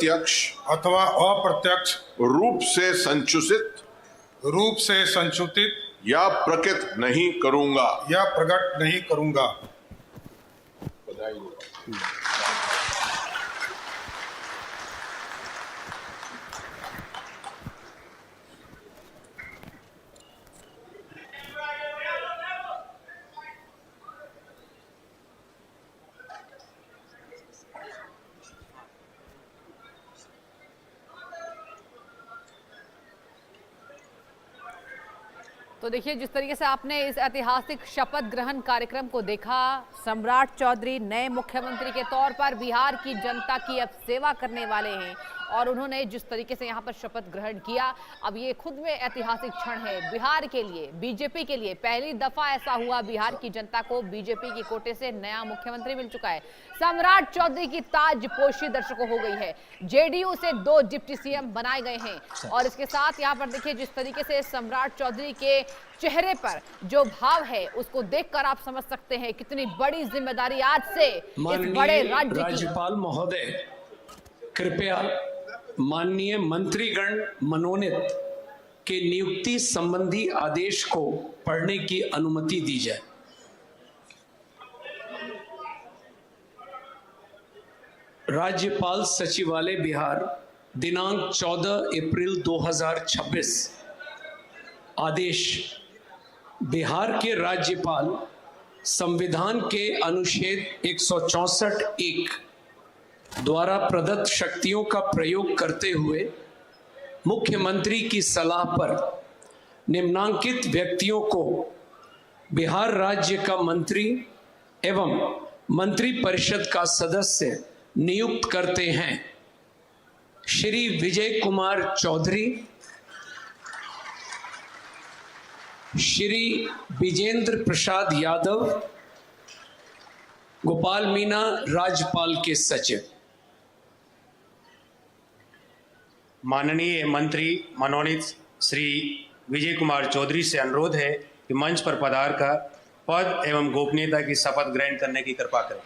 अप्रत्यक्ष रूप से संसूचित या प्रकट नहीं करूंगा। बधाई हो। तो देखिए, जिस तरीके से आपने इस ऐतिहासिक शपथ ग्रहण कार्यक्रम को देखा, सम्राट चौधरी नए मुख्यमंत्री के तौर पर बिहार की जनता की अब सेवा करने वाले हैं और उन्होंने जिस तरीके से यहाँ पर शपथ ग्रहण किया, अब ये खुद में ऐतिहासिक क्षण है बिहार के लिए, बीजेपी के लिए। पहली दफा ऐसा हुआ, बिहार की जनता को बीजेपी की कोटे से नया मुख्यमंत्री मिल चुका है। सम्राट चौधरी की ताजपोशी दर्शकों हो गई है। जेडीयू से 2 डिप्टी सीएम बनाए गए हैं और इसके साथ यहाँ पर देखिए जिस तरीके से सम्राट चौधरी के चेहरे पर जो भाव है उसको देखकर आप समझ सकते हैं कितनी बड़ी जिम्मेदारी आज से इस बड़े राज्य की। राज्यपाल महोदय, कृपया माननीय मंत्रीगण मनोनीत के नियुक्ति संबंधी आदेश को पढ़ने की अनुमति दी जाए। राज्यपाल सचिवालय बिहार, दिनांक 14 अप्रैल 2026। आदेश। बिहार के राज्यपाल संविधान के अनुच्छेद 164(1) द्वारा प्रदत्त शक्तियों का प्रयोग करते हुए मुख्यमंत्री की सलाह पर निम्नांकित व्यक्तियों को बिहार राज्य का मंत्री एवं मंत्रिपरिषद का सदस्य नियुक्त करते हैं। श्री विजय कुमार चौधरी, श्री विजेंद्र प्रसाद यादव, गोपाल मीना राज्यपाल के सचिव। माननीय मंत्री मनोनीत श्री विजय कुमार चौधरी से अनुरोध है कि मंच पर पधार कर पद एवं गोपनीयता की शपथ ग्रहण करने की कृपा करें।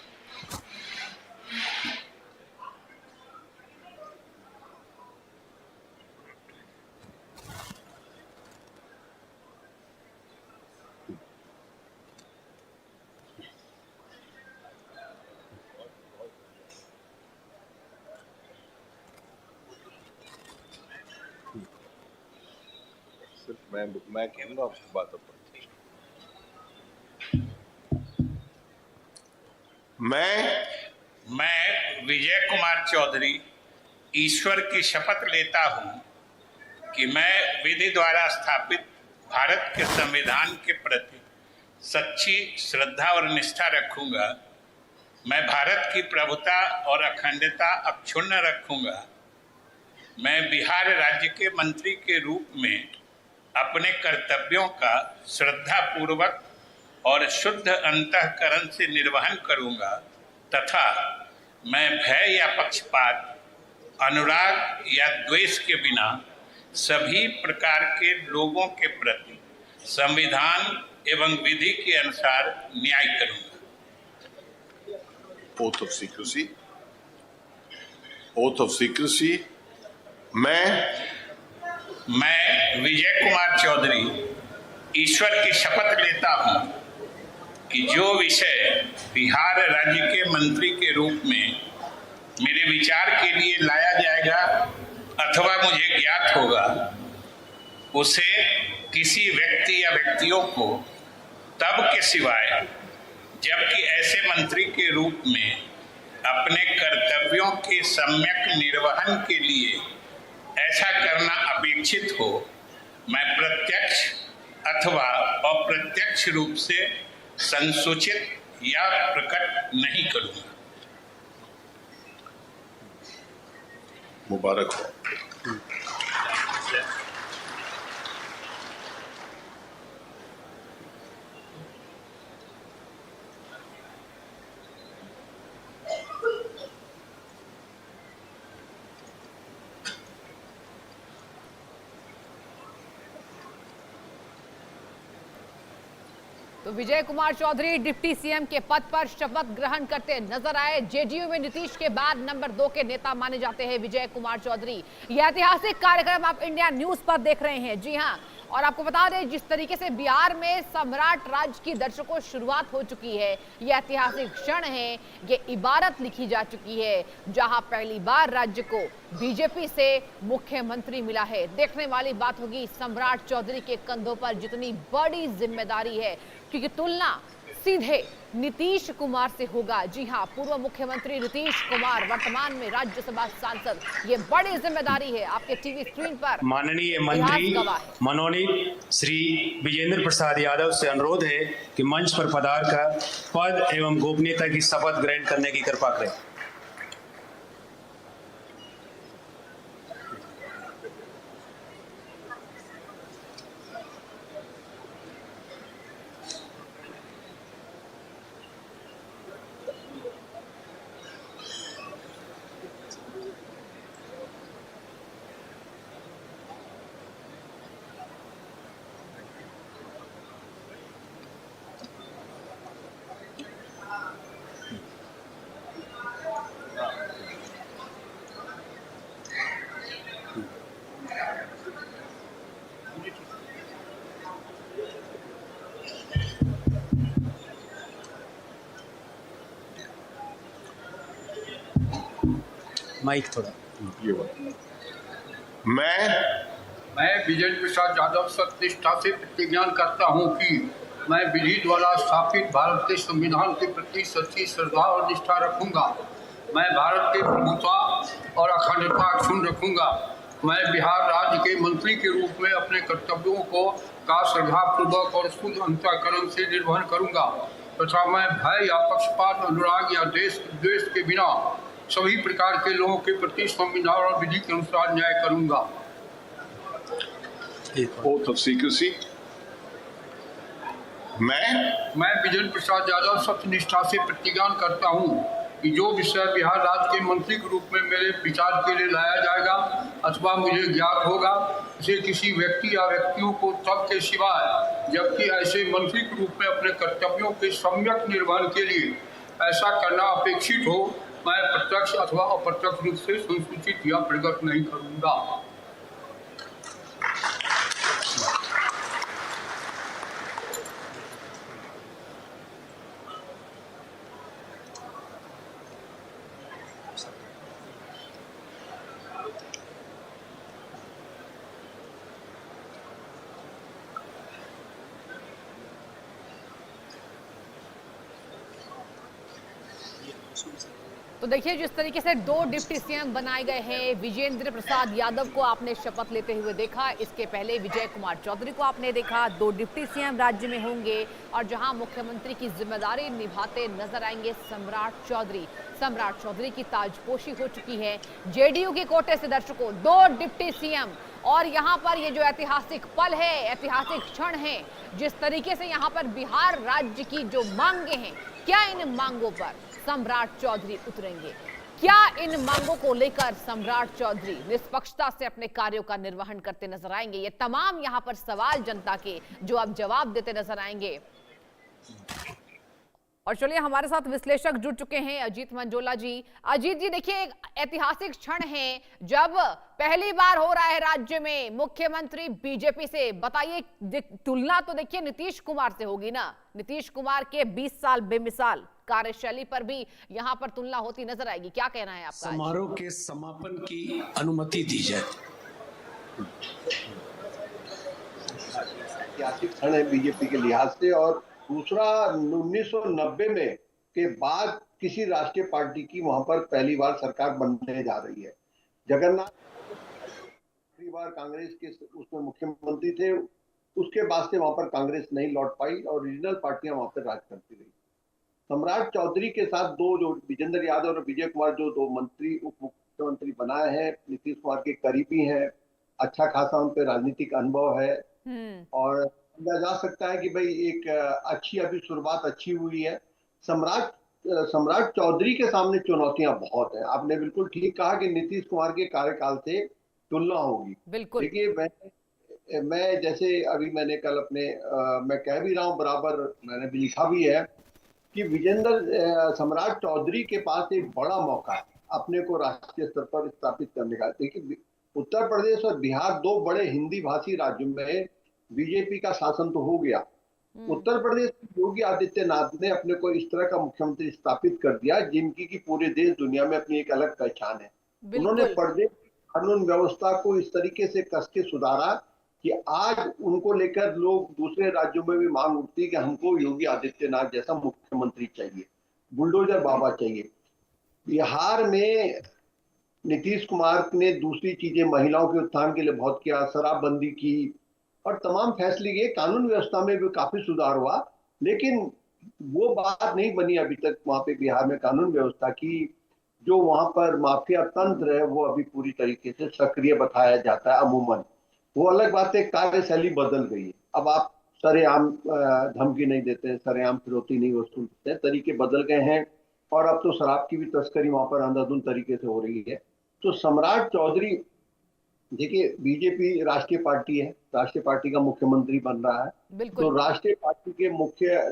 मैं कहूँगा आपकी बातों पर। मैं विजय कुमार चौधरी ईश्वर की शपथ लेता हूँ कि मैं विधि द्वारा स्थापित भारत के संविधान के प्रति सच्ची श्रद्धा और निष्ठा रखूंगा। मैं भारत की प्रभुता और अखंडता अक्षुण्ण रखूंगा। मैं बिहार राज्य के मंत्री के रूप में अपने कर्तव्यों का श्रद्धापूर्वक और शुद्ध अंतःकरण से निर्वहन करूंगा तथा मैं भय या पक्षपात, अनुराग या द्वेष के बिना सभी प्रकार के लोगों के प्रति संविधान एवं विधि के अनुसार न्याय करूंगा। Oath of secrecy. Oath of secrecy. मैं विजय कुमार चौधरी ईश्वर की शपथ लेता हूं कि जो विषय बिहार राज्य के मंत्री के रूप में मेरे विचार के लिए लाया जाएगा अथवा मुझे ज्ञात होगा, उसे किसी व्यक्ति या व्यक्तियों को तब के सिवाय जबकि ऐसे मंत्री के रूप में अपने कर्तव्यों के सम्यक निर्वहन के लिए ऐसा करना अपेक्षित हो, मैं प्रत्यक्ष अथवा अप्रत्यक्ष रूप से संसूचित या प्रकट नहीं करूंगा। मुबारक हो। तो विजय कुमार चौधरी डिप्टी सीएम के पद पर शपथ ग्रहण करते नजर आए। जेडीयू में नीतीश के बाद नंबर 2 के नेता माने जाते हैं विजय कुमार चौधरी। यह ऐतिहासिक कार्यक्रम आप इंडिया न्यूज पर देख रहे हैं। जी हां, और आपको बता दें जिस तरीके से बिहार में सम्राट राज की दर्शकों शुरुआत हो चुकी है, यह ऐतिहासिक क्षण है। ये इबारत लिखी जा चुकी है जहां पहली बार राज्य को बीजेपी से मुख्यमंत्री मिला है। देखने वाली बात होगी सम्राट चौधरी के कंधों पर जितनी बड़ी जिम्मेदारी है, क्योंकि तुलना सीधे नीतीश कुमार से होगा। जी हां, पूर्व मुख्यमंत्री नीतीश कुमार वर्तमान में राज्यसभा सांसद। ये बड़ी जिम्मेदारी है। आपके टीवी स्क्रीन पर माननीय मंत्री मनोनीत श्री विजेंद्र प्रसाद यादव से अनुरोध है कि मंच पर पधार कर पद एवं गोपनीयता की शपथ ग्रहण करने की कृपा करें। माइक थोड़ा ये बात मैं विजेंद्र प्रसाद यादव सत्यनिष्ठा से प्रतिज्ञा करता हूं कि मैं विधि द्वारा स्थापित भारत के संविधान के प्रति सच्ची श्रद्धा और निष्ठा रखूंगा। मैं भारत की प्रभुता और अखंडता अक्षुण्ण रखूंगा। मैं बिहार राज्य के मंत्री के रूप में अपने कर्तव्यों का श्रद्धापूर्वक और शुद्ध अंतःकरण से निर्वहन करूंगा तथा मैं भय या पक्षपात, अनुराग या देश द्वेष के बिना सभी प्रकार के लोगों के प्रति संविधान और विधि के अनुसार न्याय करूंगा। oath of secrecy. मैं विजेंद्र प्रसाद यादव सत्यनिष्ठा से प्रतिज्ञा करता हूं कि जो विषय बिहार राज्य के मंत्री के रूप में मेरे विचार के लिए लाया जाएगा अथवा मुझे ज्ञात होगा, उसे किसी व्यक्ति या व्यक्तियों को तब के सिवाय जबकि ऐसे मंत्री के रूप में अपने कर्तव्यों के सम्यक निर्वहन के लिए ऐसा करना अपेक्षित हो, मैं प्रत्यक्ष अथवा अप्रत्यक्ष रूप से संसूचित या प्रकट नहीं करूंगा। तो देखिए जिस तरीके से 2 डिप्टी सीएम बनाए गए हैं। विजेंद्र प्रसाद यादव को आपने शपथ लेते हुए देखा, इसके पहले विजय कुमार चौधरी को आपने देखा। 2 डिप्टी सीएम राज्य में होंगे और जहां मुख्यमंत्री की जिम्मेदारी निभाते नजर आएंगे सम्राट चौधरी। सम्राट चौधरी की ताजपोशी हो चुकी है जेडीयू के कोटे से दर्शकों। 2 डिप्टी सीएम और यहाँ पर ये जो ऐतिहासिक पल है, ऐतिहासिक क्षण है, जिस तरीके से यहाँ पर बिहार राज्य की जो मांगे हैं, क्या इन मांगों पर सम्राट चौधरी उतरेंगे? क्या इन मांगों को लेकर सम्राट चौधरी निष्पक्षता से अपने कार्यों का निर्वहन करते नजर आएंगे? ये तमाम यहां पर सवाल जनता के जो अब जवाब देते नजर आएंगे। और चलिए हमारे साथ विश्लेषक जुड़ चुके हैं, अजीत मंजोला जी। अजीत जी देखिए, एक ऐतिहासिक क्षण है जब पहली बार हो रहा है राज्य में मुख्यमंत्री बीजेपी से। बताइए, तुलना तो देखिए नीतीश कुमार से होगी ना। नीतीश कुमार के 20 साल बेमिसाल कार्यशैली पर भी यहाँ पर तुलना होती नजर आएगी। क्या कहना है आपका? समारोह के समापन की अनुमति दी जाए। ऐतिहासिक क्षण है बीजेपी के लिहाज से। और दूसरा, 1990 में के बाद किसी राष्ट्रीय पार्टी की वहां पर पहली बार सरकार बनने जा रही है। जगन्नाथ पहली बार कांग्रेस के उसमें मुख्यमंत्री थे, उसके बाद से वहां पर कांग्रेस नहीं लौट पाई और रीजनल पार्टियां वहां पर राज करती रही। सम्राट चौधरी के साथ जो विजेंद्र यादव और विजय कुमार जो 2 मंत्री उप मुख्यमंत्री बनाए हैं, नीतीश कुमार के करीबी हैं, अच्छा खासा उन पर राजनीतिक अनुभव है और समझा जा सकता है कि भाई एक अच्छी अभी शुरुआत अच्छी हुई है। सम्राट चौधरी के सामने चुनौतियां बहुत हैं। आपने बिल्कुल ठीक कहा कि नीतीश कुमार के कार्यकाल से तुलना होगी। बिल्कुल। देखिए, मैं जैसे अभी मैंने कल अपने मैं कह भी रहा हूँ, बराबर मैंने भी लिखा भी है कि विजेंद्र सम्राट चौधरी के पास एक बड़ा मौका है अपने को राष्ट्रीय स्तर पर स्थापित करने का। देखिए, उत्तर प्रदेश और बिहार दो बड़े हिंदी भाषी राज्यों में बीजेपी का शासन तो हो गया। उत्तर प्रदेश में योगी आदित्यनाथ ने अपने को इस तरह का मुख्यमंत्री स्थापित कर दिया जिनकी की पूरे देश दुनिया में अपनी एक अलग पहचान है। उन्होंने बिल्कुल। प्रदेश की कानून व्यवस्था को इस तरीके से कस के सुधारा कि आज उनको लेकर लोग दूसरे राज्यों में भी मांग उठती है कि हमको योगी आदित्यनाथ जैसा मुख्यमंत्री चाहिए, बुलडोजर बाबा चाहिए। बिहार में नीतीश कुमार ने दूसरी चीजें महिलाओं के उत्थान के लिए बहुत किया, शराबबंदी की और तमाम फैसले किए, कानून व्यवस्था में भी काफी सुधार हुआ। लेकिन वो बात नहीं बनी अभी तक वहां पे बिहार में कानून व्यवस्था की। जो वहां पर माफिया तंत्र है वो अभी पूरी तरीके से सक्रिय बताया जाता है अमूमन। वो अलग बात है, कार्यशैली बदल गई है। अब आप सरेआम धमकी नहीं देते हैं, सरेआम फिरौती नहीं वसूलते हैं, तरीके बदल गए हैं। और अब तो शराब की भी तस्करी वहां पर अंधाधुंध तरीके से हो रही है। तो सम्राट चौधरी, देखिए बीजेपी राष्ट्रीय पार्टी है, राष्ट्रीय पार्टी का मुख्यमंत्री बन रहा है। तो बिल्कुल। राष्ट्रीय पार्टी के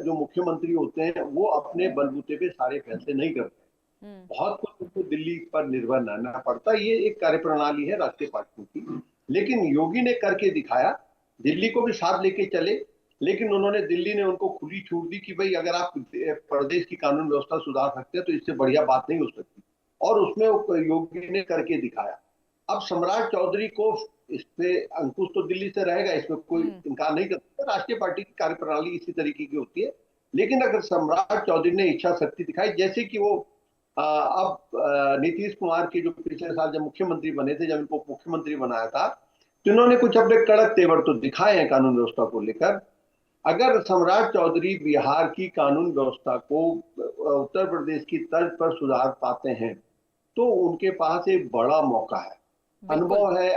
जो मुख्यमंत्री होते हैं वो अपने बलबूते पे सारे फैसले नहीं करते, बहुत कुछ उनको दिल्ली पर निर्भर रहना पड़ता है। ये एक कार्यप्रणाली है राष्ट्रीय पार्टियों की। लेकिन योगी ने करके दिखाया, दिल्ली को भी साथ लेके चले। लेकिन उन्होंने, दिल्ली ने उनको खुली छूट दी कि भाई अगर आप प्रदेश की कानून व्यवस्था सुधार सकते हैं तो इससे बढ़िया बात नहीं हो सकती। और उसमें योगी ने करके दिखाया। अब सम्राट चौधरी को इस पे अंकुश तो दिल्ली से रहेगा, इसमें कोई इनकार नहीं कर सकता। राष्ट्रीय पार्टी की कार्यप्रणाली इसी तरीके की होती है। लेकिन अगर सम्राट चौधरी ने इच्छा शक्ति दिखाई, जैसे कि वो अब नीतीश कुमार के जो पिछले साल जब मुख्यमंत्री बने थे, जब इनको मुख्यमंत्री बनाया था, तो इन्होंने कुछ अपने कड़क तेवर तो दिखाए हैं कानून व्यवस्था को लेकर। अगर सम्राट चौधरी बिहार की कानून व्यवस्था को उत्तर प्रदेश की तर्ज पर सुधार पाते हैं तो उनके पास एक बड़ा मौका है, अनुभव है।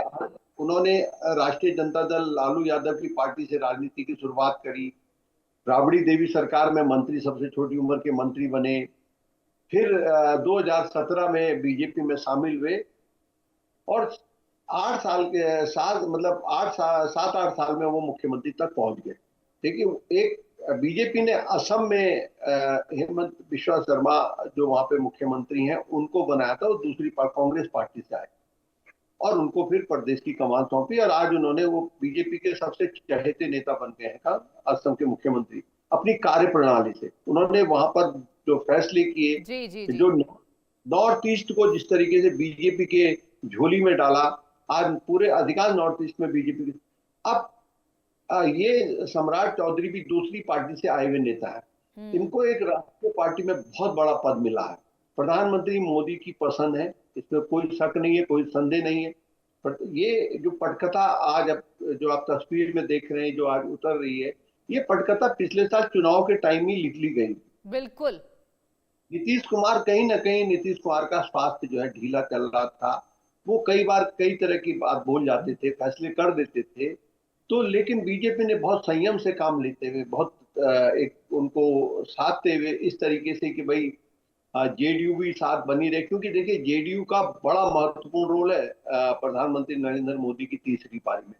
उन्होंने राष्ट्रीय जनता दल लालू यादव की पार्टी से राजनीति की शुरुआत करी, राबड़ी देवी सरकार में मंत्री, सबसे छोटी उम्र के मंत्री बने। फिर 2017 में बीजेपी में शामिल हुए और 7-8 साल में वो मुख्यमंत्री तक पहुंच गए। देखिए, एक बीजेपी ने असम में हेमंत बिश्वा शर्मा जो वहां पे मुख्यमंत्री हैं उनको बनाया था, वो दूसरी कांग्रेस पार्टी से आए और उनको फिर प्रदेश की कमान सौंपी। और आज उन्होंने, वो बीजेपी के सबसे चहेते नेता बन गए हैं असम के मुख्यमंत्री। अपनी कार्यप्रणाली से उन्होंने वहां पर जो फैसले किए, जो नॉर्थ ईस्ट को जिस तरीके से बीजेपी के झोली में डाला, आज पूरे अधिकांश नॉर्थ ईस्ट में बीजेपी के। अब ये सम्राट चौधरी भी दूसरी पार्टी से आए हुए नेता है। इनको एक राष्ट्रीय पार्टी में बहुत बड़ा पद मिला है, प्रधानमंत्री मोदी की पसंद है, इसमें कोई शक नहीं है, कोई संदेह नहीं है। पर ये जो पटकथा आज जो आप तस्वीर में देख रहे हैं, जो आज उतर रही है, ये पटकथा पिछले साल चुनाव के टाइम ही लिख ली गई। बिल्कुल। नीतीश कुमार, कहीं ना कहीं नीतीश कुमार का स्वास्थ्य जो है ढीला चल रहा था। वो कई बार कई तरह की बात बोल जाते थे, फैसले कर देते थे। तो लेकिन बीजेपी ने बहुत संयम से काम लेते हुए, बहुत एक उनको साधते हुए, इस तरीके से कि भाई जेडीयू भी साथ बनी रहे। क्योंकि देखिए, जेडीयू का बड़ा महत्वपूर्ण रोल है प्रधानमंत्री नरेंद्र मोदी की तीसरी पारी में,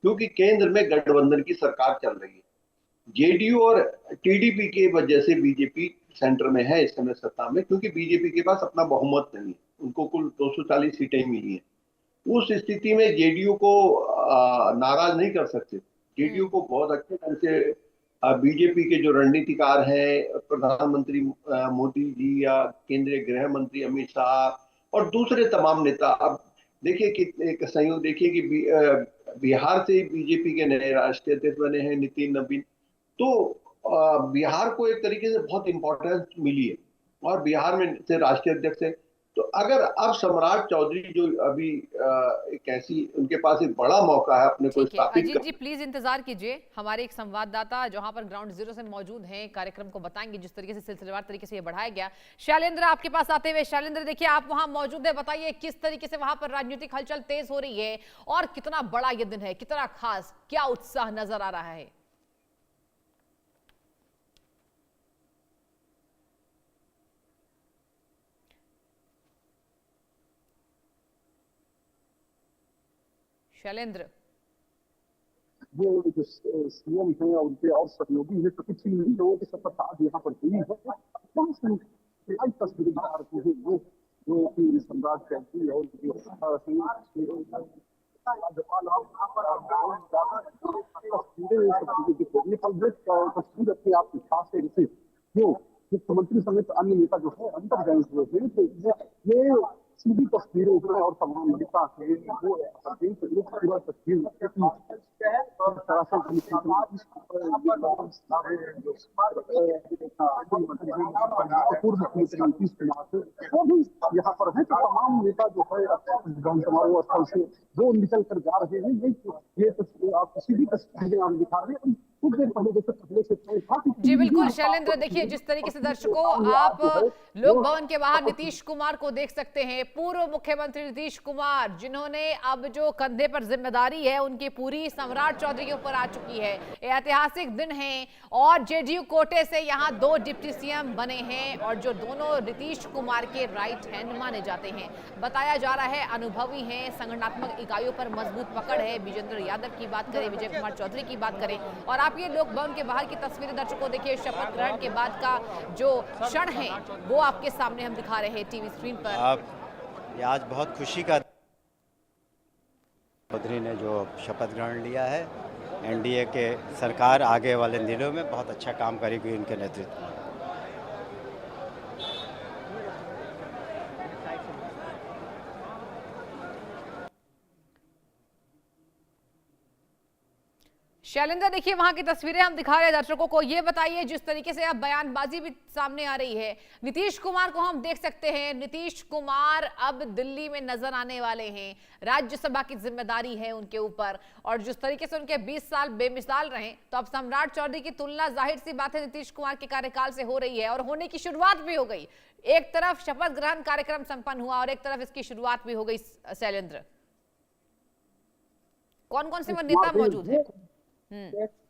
क्योंकि केंद्र में गठबंधन की सरकार चल रही है। जेडीयू और टीडीपी के वजह से बीजेपी सेंटर में है इस समय सत्ता में, क्योंकि बीजेपी के पास अपना बहुमत नहीं है, उनको कुल 240 सीटें मिली हैं। उस स्थिति में जेडीयू को नाराज नहीं कर सकते। जेडीयू को बहुत अच्छे ढंग से बीजेपी के जो रणनीतिकार हैं, प्रधानमंत्री मोदी जी या केंद्रीय गृह मंत्री अमित शाह और दूसरे तमाम नेता, अब देखिए कि एक संयोग देखिए कि बिहार से बीजेपी के नए राष्ट्रीय अध्यक्ष बने हैं नितिन नवीन। तो बिहार को एक तरीके से बहुत इंपॉर्टेंस मिली है और बिहार में से राष्ट्रीय अध्यक्ष है। तो अगर अब सम्राट चौधरी जो अभी एक ऐसी, उनके पास एक बड़ा मौका है अपने को स्थापित। अजीत जी प्लीज इंतजार कीजिए, हमारे एक संवाददाता जहां पर ग्राउंड जीरो से मौजूद हैं, कार्यक्रम को बताएंगे जिस तरीके से सिलसिलेवार तरीके से ये बढ़ाया गया। शैलेंद्र आपके पास आते हुए। शैलेंद्र, देखिए आप वहां मौजूद है, बताइए किस तरीके से वहां पर राजनीतिक हलचल तेज हो रही है और कितना बड़ा ये दिन है, कितना खास, क्या उत्साह नजर आ रहा है? शैलेंद्र। वो जो सीएम है और उनके और सहयोगी है, तो कुछ नहीं लोगों की शपथ आज यहाँ पर हुई है। बहुत सारी तस्वीरें आ रही है जो कि सम्राट चौधरी और राज्यपाल तस्वीर अपने आप खास है, जैसे जो मुख्यमंत्री समेत अन्य नेता जो है अंदर गए हुए हैं, तो ये सीधी तस्वीरें हैं और तमाम नेता है वो पूरा तस्वीर पूर्व मुख्यमंत्री नीतीश कुमार वो भी यहाँ पर है। तो तमाम नेता जो है समारोह स्थल से वो निकल कर जा रहे हैं। ये आप सीधी तस्वीरें आप दिखा रहे हैं। कुछ देर पहले जैसे पहले से जी बिल्कुल शैलेंद्र, देखिए जिस तरीके से दर्शकों आप लोक भवन के बाहर नीतीश कुमार को देख सकते हैं, पूर्व मुख्यमंत्री नीतीश कुमार जिन्होंने अब जो कंधे पर जिम्मेदारी है उनकी पूरी सम्राट चौधरी के ऊपर आ चुकी है। ऐतिहासिक दिन है और जेडीयू कोटे से यहाँ 2 डिप्टी सीएम बने हैं और जो दोनों नीतीश कुमार के राइट हैंड माने जाते हैं। बताया जा रहा है अनुभवी हैं, संगठनात्मक इकाइयों पर मजबूत पकड़ है। विजेंद्र यादव की बात करें, विजय कुमार चौधरी की बात करें, और आप ये लोक भवन के बाहर की तस्वीरें दर्शकों देखिए, शपथ ग्रहण के बाद का जो क्षण है वो आपके सामने हम दिखा रहे हैं टीवी स्क्रीन पर। ये आज बहुत खुशी का चौधरी ने जो शपथ ग्रहण लिया है, एनडीए के सरकार आगे वाले दिनों में बहुत अच्छा काम करेगी उनके नेतृत्व में। शैलेंद्र देखिए वहां की तस्वीरें हम दिखा रहे हैं दर्शकों को। ये बताइए जिस तरीके से अब बयानबाजी भी सामने आ रही है, नीतीश कुमार को हम देख सकते हैं, नीतीश कुमार अब दिल्ली में नजर आने वाले हैं, राज्यसभा की जिम्मेदारी है उनके ऊपर, और जिस तरीके से उनके 20 साल बेमिसाल रहे, तो अब सम्राट चौधरी की तुलना जाहिर सी बात है नीतीश कुमार के कार्यकाल से हो रही है और होने की शुरुआत भी हो गई। एक तरफ शपथ ग्रहण कार्यक्रम संपन्न हुआ और एक तरफ इसकी शुरुआत भी हो गई। शैलेंद्र, कौन कौन से नेता मौजूद है?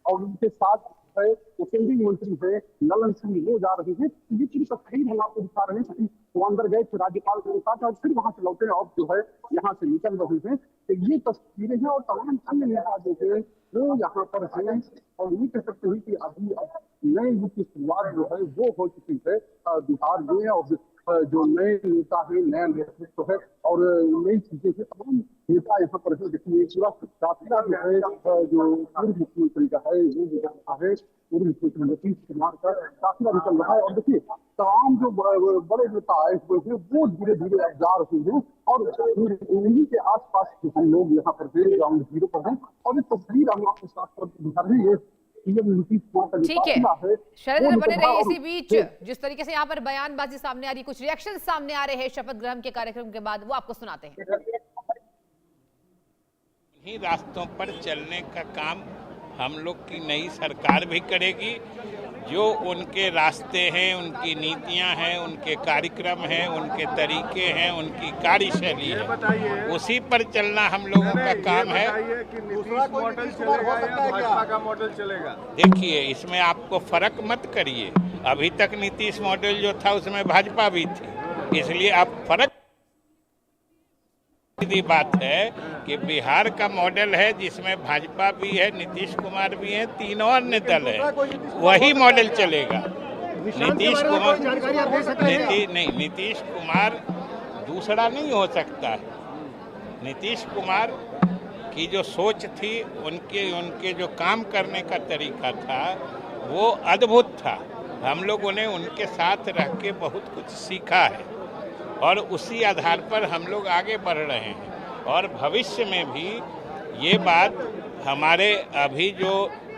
और उनके साथ केंद्रीय मंत्री है ललन सिंह वो जा रहे हैं। ये पूरी तस्वीर हम आपको दिखा रहे हैं। वो अंदर गए थे राज्यपाल के साथ और फिर वहां से लौटे और जो है यहाँ से निकल रहे हैं। तो ये तस्वीरें हैं और तमाम अन्य नेता जो है वो यहाँ पर हैं और ये कह सकते हैं कि अभी अब नए युग की शुरुआत जो है वो हो चुकी है बिहार में। और जो नए नेता है, नया नेतृत्व है और नई चीजें हैं, तमाम नेता यहाँ पर है। देखिए पूरा काफिला जो है जो पूर्व मुख्यमंत्री का है वो निकल रहा है, पूर्व मुख्यमंत्री नीतीश कुमार का काफिला निकल रहा है। और देखिए तमाम जो बड़े नेता आए हुए हैं वो धीरे धीरे अब जा रहे हैं और उन्हीं के आसपास हम लोग यहाँ पर ग्राउंड जीरो पर हैं और ये तस्वीर हम आपके साथ दिखा रहे हैं। ठीक है शैलेंद्र, बने रहिए इसी बीच। जिस तरीके से यहाँ पर बयानबाजी सामने आ रही, कुछ रिएक्शन सामने आ रहे हैं शपथ ग्रहण के कार्यक्रम के बाद, वो आपको सुनाते हैं। इन्हीं रास्तों पर चलने का काम हम लोग की नई सरकार भी करेगी। जो उनके रास्ते हैं, उनकी नीतियां हैं, उनके कार्यक्रम हैं, उनके तरीके हैं, उनकी कार्यशैली है, उसी पर चलना हम लोगों का काम है। देखिए इसमें आपको फर्क मत करिए, अभी तक नीतीश मॉडल जो था उसमें भाजपा भी थी, इसलिए आप फर्क। सीधी बात है कि बिहार का मॉडल है जिसमें भाजपा भी है, नीतीश कुमार भी है, तीनों अन्य दल है, वही मॉडल चलेगा। नीतीश कुमार दूसरा नहीं हो सकता है। नीतीश कुमार की जो सोच थी, उनके जो काम करने का तरीका था वो अद्भुत था। हम लोगों ने उनके साथ रह के बहुत कुछ सीखा है और उसी आधार पर हम लोग आगे बढ़ रहे हैं और भविष्य में भी ये बात हमारे अभी जो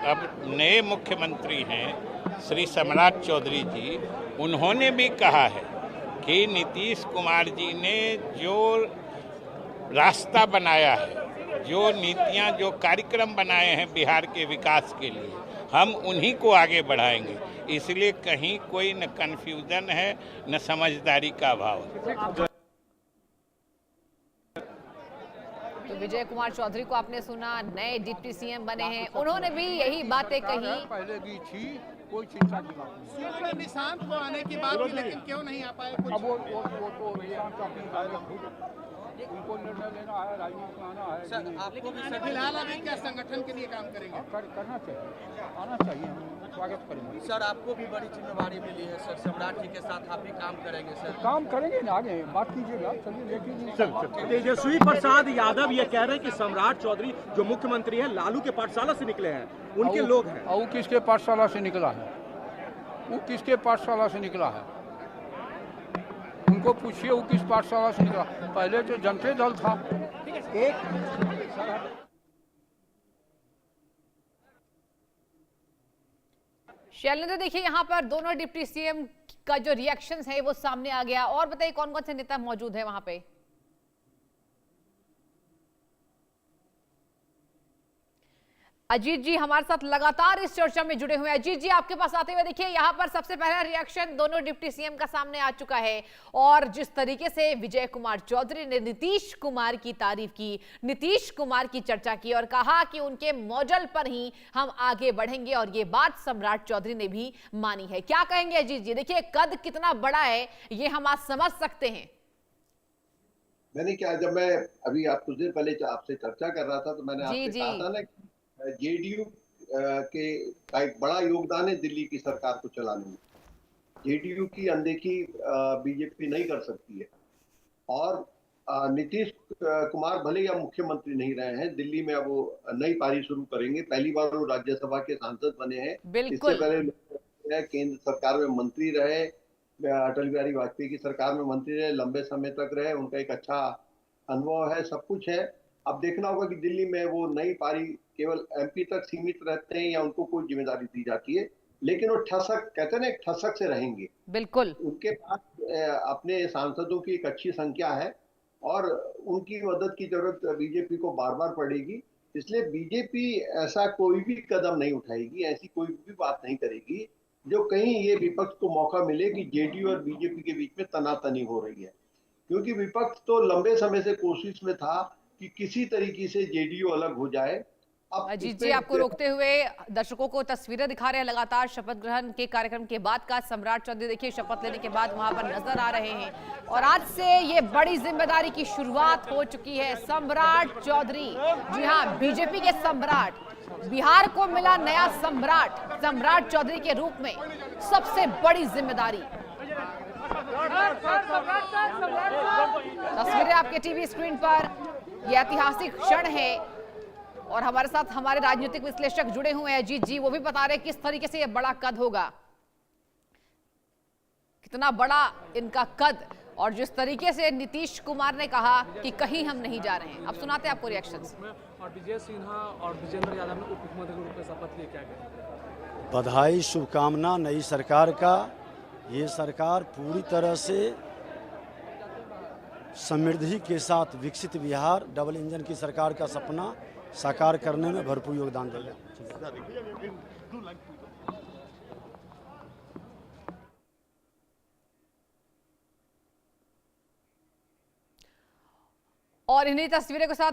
अब नए मुख्यमंत्री हैं श्री सम्राट चौधरी जी, उन्होंने भी कहा है कि नीतीश कुमार जी ने जो रास्ता बनाया है, जो नीतियां, जो कार्यक्रम बनाए हैं बिहार के विकास के लिए, हम उन्हीं को आगे बढ़ाएंगे। इसलिए कहीं कोई न कन्फ्यूजन है न समझदारी का अभाव। तो विजय कुमार चौधरी को आपने सुना, नए डिप्टी सीएम बने हैं, उन्होंने भी यही बातें कही। पहले भी थी, कोई चिंता की बात नहीं। निशांत को आने की बात, लेकिन क्यों नहीं आ पाए? उनको निर्णय लेना है, राजनीति में आना है। सर आपको भी फिलहाल अभी क्या संगठन के लिए काम करेंगे? करना चाहिए, आना चाहिए, हम स्वागत करेंगे। सर आपको भी बड़ी जिम्मेवारी मिली है सर, सम्राट जी के साथ आप भी काम करेंगे सर? काम करेंगे ना, आगे बात कीजिएगा, चलिए देखिए। तेजस्वी प्रसाद यादव ये कह रहे हैं कि सम्राट चौधरी जो मुख्यमंत्री हैं लालू के पाठशाला से निकले हैं, उनके लोग हैं। और वो किसके पाठशाला से निकला है? वो किसके पाठशाला से निकला है? उनको पूछिए वो किस पाठशाला से निकला। पहले तो जनता दल था। शैलेंद्र, देखिए यहाँ पर दोनों डिप्टी सीएम का जो रिएक्शंस है वो सामने आ गया। और बताइए कौन कौन से नेता मौजूद है वहां पे? अजीत जी हमारे साथ लगातार इस चर्चा में जुड़े हुए हैं। अजीत जी आपके पास आते हुए देखिए यहाँ पर सबसे पहला रिएक्शन दोनों डिप्टी सीएम का सामने आ चुका है। और जिस तरीके से विजय कुमार चौधरी ने नीतीश कुमार की तारीफ की, नीतीश कुमार की चर्चा की और कहा कि उनके मॉडल पर ही हम आगे बढ़ेंगे, और ये बात सम्राट चौधरी ने भी मानी है। क्या कहेंगे अजीत जी? देखिए कद कितना बड़ा है ये हम आज समझ सकते हैं। मैंने क्या, जब मैं अभी आप कुछ देर पहले आपसे चर्चा कर रहा था तो मैंने आपसे कहा था ना जेडीयू के का एक बड़ा योगदान है दिल्ली की सरकार को चलाने में। जेडीयू की अनदेखी बीजेपी नहीं कर सकती है। और नीतीश कुमार भले ही अब मुख्यमंत्री नहीं रहे हैं, दिल्ली में अब वो नई पारी शुरू करेंगे। पहली बार वो राज्यसभा के सांसद बने हैं। इससे पहले केंद्र सरकार में मंत्री रहे, अटल बिहारी वाजपेयी की सरकार में मंत्री रहे, लंबे समय तक रहे, उनका एक अच्छा अनुभव है, सब कुछ है। अब देखना होगा कि दिल्ली में वो नई पारी केवल एमपी तक सीमित रहते हैं या उनको कोई जिम्मेदारी दी जाती है, लेकिन वो ठसक, कहते हैं ना, एक ठसक से रहेंगे। बिल्कुल, उनके पास अपने सांसदों की एक अच्छी संख्या है और उनकी मदद की जरूरत बीजेपी को बार बार पड़ेगी। इसलिए बीजेपी ऐसा कोई भी कदम नहीं उठाएगी, ऐसी कोई भी बात नहीं करेगी जो कहीं ये विपक्ष को मौका मिले कि जेडीयू और बीजेपी के बीच में तनातनी हो रही है। क्योंकि विपक्ष तो लंबे समय से कोशिश में था कि किसी तरीके से जेडीयू अलग हो जाए। अजीत जी आपको रोकते हुए दर्शकों को तस्वीरें दिखा रहे हैं लगातार शपथ ग्रहण के कार्यक्रम के बाद का। सम्राट चौधरी देखिए शपथ लेने के बाद वहां पर नजर आ रहे हैं और आज से ये बड़ी जिम्मेदारी की शुरुआत हो चुकी है। सम्राट चौधरी, जी हाँ, बीजेपी के सम्राट, बिहार को मिला नया सम्राट, सम्राट चौधरी के रूप में सबसे बड़ी जिम्मेदारी। तस्वीरें आपके टीवी स्क्रीन पर, यह ऐतिहासिक क्षण है और हमारे साथ हमारे राजनीतिक विश्लेषक जुड़े हुए हैं अजीत जी, वो भी बता रहे हैं किस तरीके से ये बड़ा कद होगा, कितना बड़ा इनका कद, और जिस तरीके से नीतीश कुमार ने कहा कि कहीं हम नहीं जा रहे हैं। अब सुनाते हैं आपको रिएक्शंस। और विजय सिन्हा और विजेंद्र यादव ने उप मुख्यमंत्री के रूप में शपथ ली, क्या कहें? बधाई, शुभकामना नई सरकार का। ये सरकार पूरी तरह से समृद्धि के साथ विकसित बिहार, डबल इंजन की सरकार का सपना साकार करने में भरपूर योगदान देगा। और इन्हीं तस्वीरों के साथ